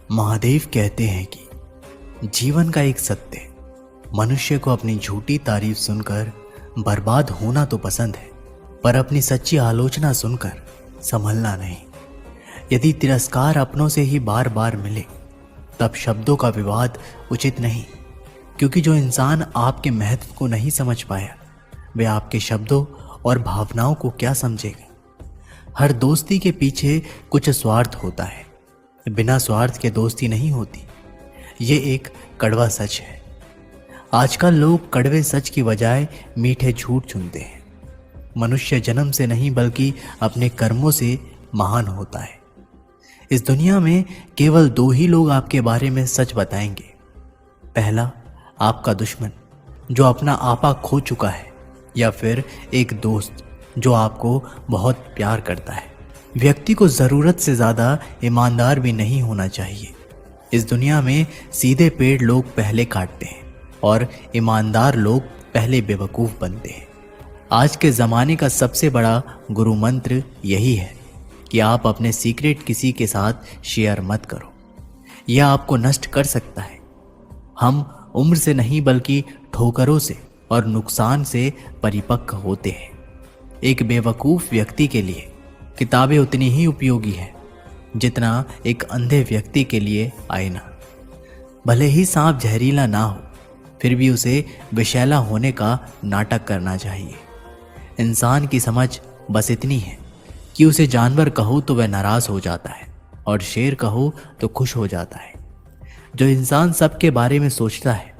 महादेव कहते हैं कि जीवन का एक सत्य, मनुष्य को अपनी झूठी तारीफ सुनकर बर्बाद होना तो पसंद है, पर अपनी सच्ची आलोचना सुनकर संभलना नहीं। यदि तिरस्कार अपनों से ही बार बार मिले तब शब्दों का विवाद उचित नहीं, क्योंकि जो इंसान आपके महत्व को नहीं समझ पाया वह आपके शब्दों और भावनाओं को क्या समझेगा। हर दोस्ती के पीछे कुछ स्वार्थ होता है, बिना स्वार्थ के दोस्ती नहीं होती। ये एक कड़वा सच है। आजकल लोग कड़वे सच की बजाय मीठे झूठ चुनते हैं। मनुष्य जन्म से नहीं बल्कि अपने कर्मों से महान होता है। इस दुनिया में केवल दो ही लोग आपके बारे में सच बताएंगे। पहला, आपका दुश्मन जो अपना आपा खो चुका है, या फिर एक दोस्त जो आपको बहुत प्यार करता है। व्यक्ति को ज़रूरत से ज़्यादा ईमानदार भी नहीं होना चाहिए। इस दुनिया में सीधे पेड़ लोग पहले काटते हैं और ईमानदार लोग पहले बेवकूफ़ बनते हैं। आज के ज़माने का सबसे बड़ा गुरु मंत्र यही है कि आप अपने सीक्रेट किसी के साथ शेयर मत करो। यह आपको नष्ट कर सकता है। हम उम्र से नहीं बल्कि ठोकरों से और नुकसान से परिपक्व होते हैं। एक बेवकूफ़ व्यक्ति के लिए किताबें उतनी ही उपयोगी है जितना एक अंधे व्यक्ति के लिए आईना। भले ही सांप जहरीला ना हो, फिर भी उसे विषैला होने का नाटक करना चाहिए। इंसान की समझ बस इतनी है कि उसे जानवर कहो तो वह नाराज हो जाता है और शेर कहो तो खुश हो जाता है। जो इंसान सबके बारे में सोचता है,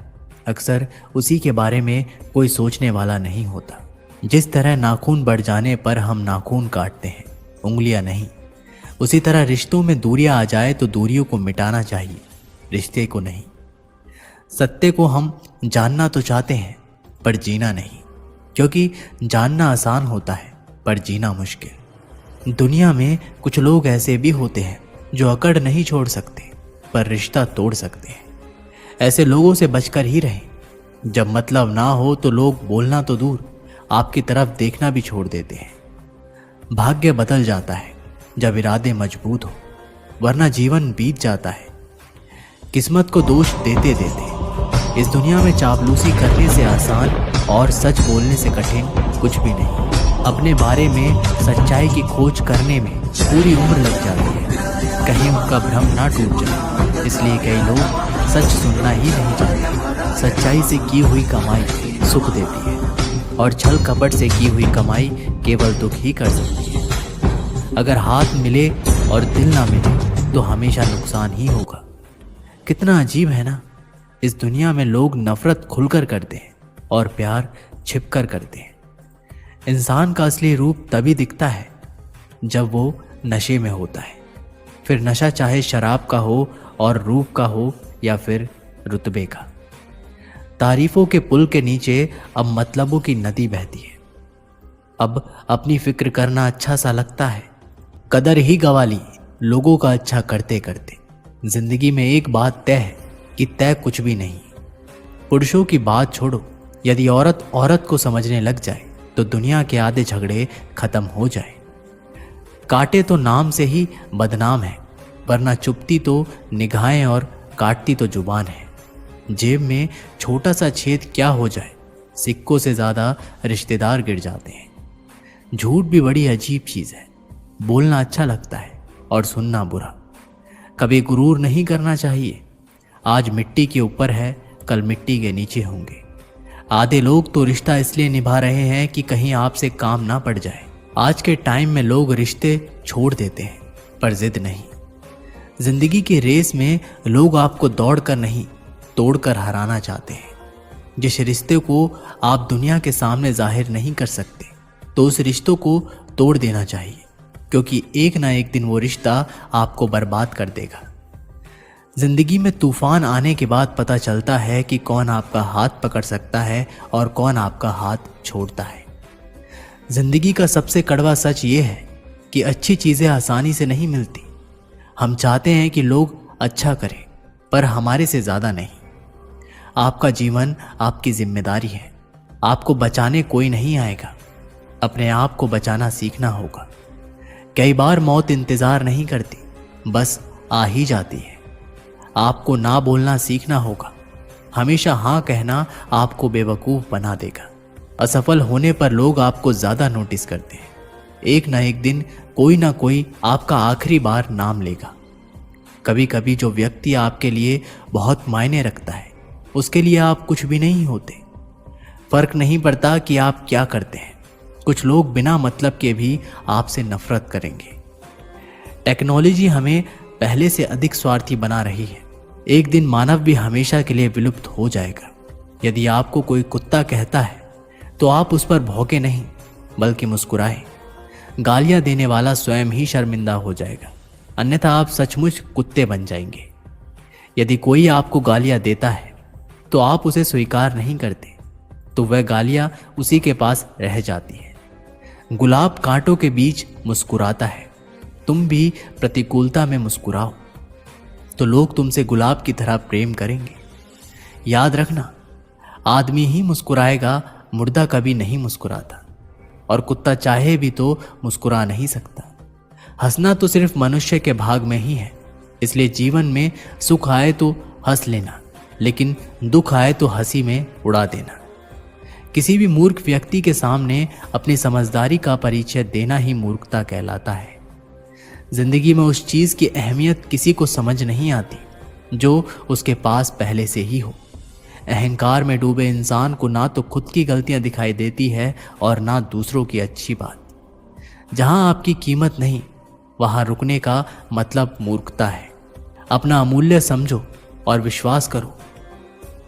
अक्सर उसी के बारे में कोई सोचने वाला नहीं होता। जिस तरह नाखून बढ़ जाने पर हम नाखून काटते हैं, उंगलियां नहीं, उसी तरह रिश्तों में दूरियां आ जाए तो दूरियों को मिटाना चाहिए, रिश्ते को नहीं। सत्य को हम जानना तो चाहते हैं पर जीना नहीं, क्योंकि जानना आसान होता है पर जीना मुश्किल। दुनिया में कुछ लोग ऐसे भी होते हैं जो अकड़ नहीं छोड़ सकते पर रिश्ता तोड़ सकते हैं। ऐसे लोगों से बचकर ही रहें। जब मतलब ना हो तो लोग बोलना तो दूर, आपकी तरफ देखना भी छोड़ देते हैं। भाग्य बदल जाता है जब इरादे मजबूत हो, वरना जीवन बीत जाता है किस्मत को दोष देते देते। इस दुनिया में चापलूसी करने से आसान और सच बोलने से कठिन कुछ भी नहीं। अपने बारे में सच्चाई की खोज करने में पूरी उम्र लग जाती है, कहीं उनका भ्रम ना टूट जाए। इसलिए कई लोग सच सुनना ही नहीं चाहते। सच्चाई से की हुई कमाई सुख देती है और छल कपट से की हुई कमाई केवल दुख ही कर सकती है। अगर हाथ मिले और दिल ना मिले तो हमेशा नुकसान ही होगा। कितना अजीब है ना, इस दुनिया में लोग नफरत खुलकर करते हैं और प्यार छिपकर करते हैं। इंसान का असली रूप तभी दिखता है जब वो नशे में होता है। फिर नशा चाहे शराब का हो और रूप का हो या फिर रुतबे का। तारीफों के पुल के नीचे अब मतलबों की नदी बहती है। अब अपनी फिक्र करना अच्छा सा लगता है। कदर ही गंवा ली लोगों का अच्छा करते करते। जिंदगी में एक बात तय है कि तय कुछ भी नहीं। पुरुषों की बात छोड़ो, यदि औरत औरत को समझने लग जाए तो दुनिया के आधे झगड़े खत्म हो जाए। काटे तो नाम से ही बदनाम है, वरना चुपती तो निगाहें और काटती तो जुबान है। जेब में छोटा सा छेद क्या हो जाए, सिक्कों से ज़्यादा रिश्तेदार गिर जाते हैं। झूठ भी बड़ी अजीब चीज़ है। बोलना अच्छा लगता है और सुनना बुरा। कभी गुरूर नहीं करना चाहिए। आज मिट्टी के ऊपर है, कल मिट्टी के नीचे होंगे। आधे लोग तो रिश्ता इसलिए निभा रहे हैं कि कहीं आपसे काम ना पड़ जाए। आज के टाइम में लोग रिश्ते छोड़ देते हैं पर जिद नहीं। जिंदगी की रेस में लोग आपको दौड़कर नहीं तोड़कर हराना चाहते हैं। जिस रिश्ते को आप दुनिया के सामने जाहिर नहीं कर सकते तो उस रिश्तों को तोड़ देना चाहिए, क्योंकि एक ना एक दिन वो रिश्ता आपको बर्बाद कर देगा। जिंदगी में तूफान आने के बाद पता चलता है कि कौन आपका हाथ पकड़ सकता है और कौन आपका हाथ छोड़ता है। जिंदगी का सबसे कड़वा सच ये है कि अच्छी चीज़ें आसानी से नहीं मिलती। हम चाहते हैं कि लोग अच्छा करें, पर हमारे से ज़्यादा नहीं। आपका जीवन आपकी जिम्मेदारी है। आपको बचाने कोई नहीं आएगा, अपने आप को बचाना सीखना होगा। कई बार मौत इंतज़ार नहीं करती, बस आ ही जाती है। आपको ना बोलना सीखना होगा। हमेशा हाँ कहना आपको बेवकूफ बना देगा। असफल होने पर लोग आपको ज्यादा नोटिस करते हैं। एक ना एक दिन कोई ना कोई आपका आखिरी बार नाम लेगा। कभी कभी जो व्यक्ति आपके लिए बहुत मायने रखता है उसके लिए आप कुछ भी नहीं होते। फर्क नहीं पड़ता कि आप क्या करते हैं, कुछ लोग बिना मतलब के भी आपसे नफरत करेंगे। टेक्नोलॉजी हमें पहले से अधिक स्वार्थी बना रही है। एक दिन मानव भी हमेशा के लिए विलुप्त हो जाएगा। यदि आपको कोई कुत्ता कहता है तो आप उस पर भौंके नहीं बल्कि मुस्कुराएं। गालियां देने वाला स्वयं ही शर्मिंदा हो जाएगा, अन्यथा आप सचमुच कुत्ते बन जाएंगे। यदि कोई आपको गालियां देता है तो आप उसे स्वीकार नहीं करते तो वह गालियां उसी के पास रह जाती है। गुलाब कांटों के बीच मुस्कुराता है, तुम भी प्रतिकूलता में मुस्कुराओ तो लोग तुमसे गुलाब की तरह प्रेम करेंगे। याद रखना, आदमी ही मुस्कुराएगा, मुर्दा कभी नहीं मुस्कुराता, और कुत्ता चाहे भी तो मुस्कुरा नहीं सकता। हंसना तो सिर्फ मनुष्य के भाग में ही है, इसलिए जीवन में सुख आए तो हंस लेना, लेकिन दुख आए तो हंसी में उड़ा देना। किसी भी मूर्ख व्यक्ति के सामने अपनी समझदारी का परिचय देना ही मूर्खता कहलाता है। जिंदगी में उस चीज की अहमियत किसी को समझ नहीं आती जो उसके पास पहले से ही हो। अहंकार में डूबे इंसान को ना तो खुद की गलतियां दिखाई देती है और ना दूसरों की अच्छी बात। जहां आपकी कीमत नहीं वहां रुकने का मतलब मूर्खता है। अपना अमूल्य समझो और विश्वास करो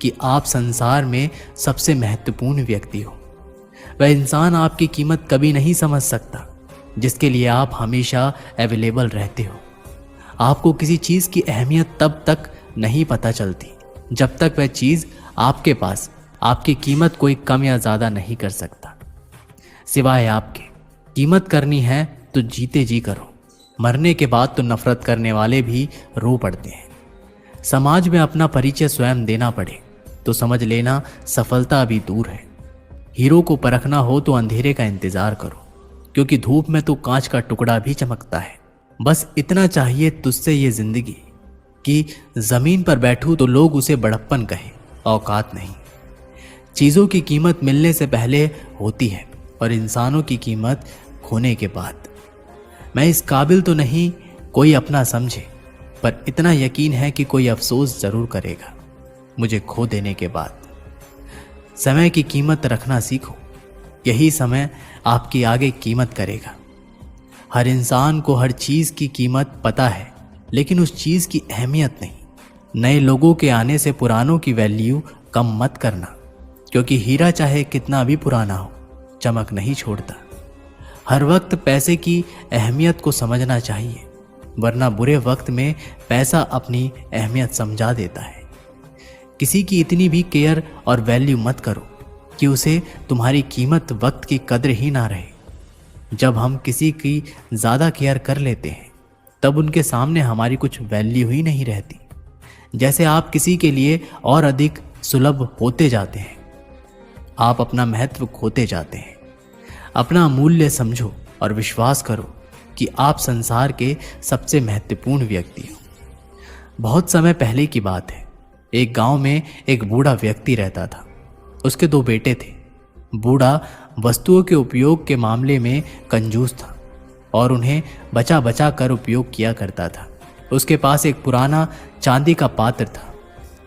कि आप संसार में सबसे महत्वपूर्ण व्यक्ति हो। वह इंसान आपकी कीमत कभी नहीं समझ सकता जिसके लिए आप हमेशा अवेलेबल रहते हो। आपको किसी चीज की अहमियत तब तक नहीं पता चलती जब तक वह चीज आपके पास आपकी कीमत कोई कम या ज्यादा नहीं कर सकता, सिवाय आपके। कीमत करनी है तो जीते जी करो, मरने के बाद तो नफरत करने वाले भी रो पड़ते हैं। समाज में अपना परिचय स्वयं देना पड़े तो समझ लेना सफलता अभी दूर है। हीरो को परखना हो तो अंधेरे का इंतजार करो, क्योंकि धूप में तो कांच का टुकड़ा भी चमकता है। बस इतना चाहिए तुझसे ये जिंदगी कि जमीन पर बैठूं तो लोग उसे बड़प्पन कहे, औकात नहीं। चीजों की कीमत मिलने से पहले होती है और इंसानों की कीमत खोने के बाद। मैं इस काबिल तो नहीं कोई अपना समझे, पर इतना यकीन है कि कोई अफसोस जरूर करेगा मुझे खो देने के बाद। समय की कीमत रखना सीखो, यही समय आपकी आगे कीमत करेगा। हर इंसान को हर चीज की कीमत पता है, लेकिन उस चीज की अहमियत नहीं। नए लोगों के आने से पुरानों की वैल्यू कम मत करना, क्योंकि हीरा चाहे कितना भी पुराना हो चमक नहीं छोड़ता। हर वक्त पैसे की अहमियत को समझना चाहिए, वरना बुरे वक्त में पैसा अपनी अहमियत समझा देता है। किसी की इतनी भी केयर और वैल्यू मत करो कि उसे तुम्हारी कीमत वक्त की कद्र ही ना रहे। जब हम किसी की ज़्यादा केयर कर लेते हैं तब उनके सामने हमारी कुछ वैल्यू ही नहीं रहती। जैसे आप किसी के लिए और अधिक सुलभ होते जाते हैं, आप अपना महत्व खोते जाते हैं। अपना मूल्य समझो और विश्वास करो कि आप संसार के सबसे महत्वपूर्ण व्यक्ति हो। बहुत समय पहले की बात है, एक गांव में एक बूढ़ा व्यक्ति रहता था। उसके 2 बेटे थे। बूढ़ा वस्तुओं के उपयोग के मामले में कंजूस था और उन्हें बचा बचा कर उपयोग किया करता था। उसके पास एक पुराना चांदी का पात्र था,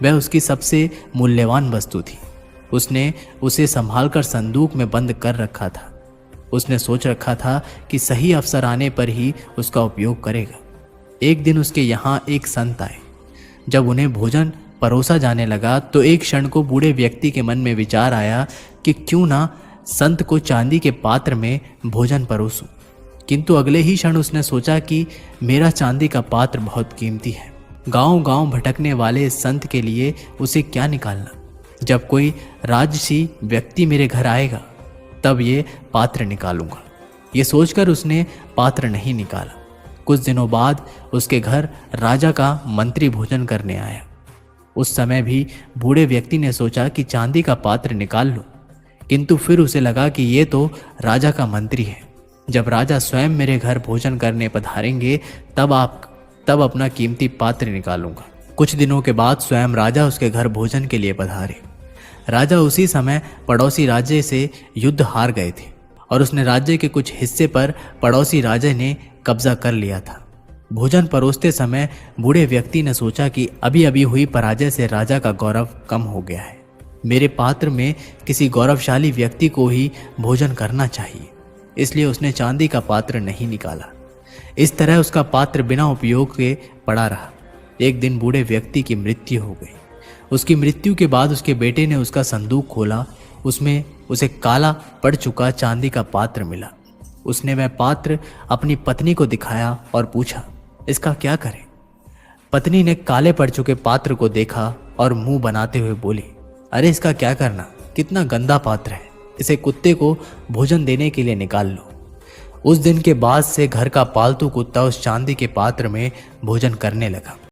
वह उसकी सबसे मूल्यवान वस्तु थी। उसने उसे संभालकर संदूक में बंद कर रखा था। उसने सोच रखा था कि सही अवसर आने पर ही उसका उपयोग करेगा। एक दिन उसके यहाँ एक संत आए। जब उन्हें भोजन परोसा जाने लगा तो एक क्षण को बूढ़े व्यक्ति के मन में विचार आया कि क्यों ना संत को चांदी के पात्र में भोजन परोसूं। किंतु अगले ही क्षण उसने सोचा कि मेरा चांदी का पात्र बहुत कीमती है, गांव-गांव भटकने वाले संत के लिए उसे क्या निकालना। जब कोई राजसी व्यक्ति मेरे घर आएगा तब ये पात्र निकालूंगा। ये सोचकर उसने पात्र नहीं निकाला। कुछ दिनों बाद उसके घर राजा का मंत्री भोजन करने आया। उस समय भी बूढ़े व्यक्ति ने सोचा कि चांदी का पात्र निकाल लो, किंतु फिर उसे लगा कि ये तो राजा का मंत्री है। जब राजा स्वयं मेरे घर भोजन करने पधारेंगे तब अपना कीमती पात्र निकालूंगा। कुछ दिनों के बाद स्वयं राजा उसके घर भोजन के लिए पधारे। राजा उसी समय पड़ोसी राज्य से युद्ध हार गए थे और उसने राज्य के कुछ हिस्से पर पड़ोसी राज्य ने कब्जा कर लिया था। भोजन परोसते समय बूढ़े व्यक्ति ने सोचा कि अभी अभी हुई पराजय से राजा का गौरव कम हो गया है। मेरे पात्र में किसी गौरवशाली व्यक्ति को ही भोजन करना चाहिए। इसलिए उसने चांदी का पात्र नहीं निकाला। इस तरह उसका पात्र बिना उपयोग के पड़ा रहा। एक दिन बूढ़े व्यक्ति की मृत्यु हो गई। उसकी मृत्यु के बाद उसके बेटे ने उसका संदूक खोला। उसमें उसे काला पड़ चुका चांदी का पात्र मिला। उसने वह पात्र अपनी पत्नी को दिखाया और पूछा, इसका क्या करें? पत्नी ने काले पड़ चुके पात्र को देखा और मुंह बनाते हुए बोली, अरे इसका क्या करना, कितना गंदा पात्र है, इसे कुत्ते को भोजन देने के लिए निकाल लो। उस दिन के बाद से घर का पालतू कुत्ता उस चांदी के पात्र में भोजन करने लगा।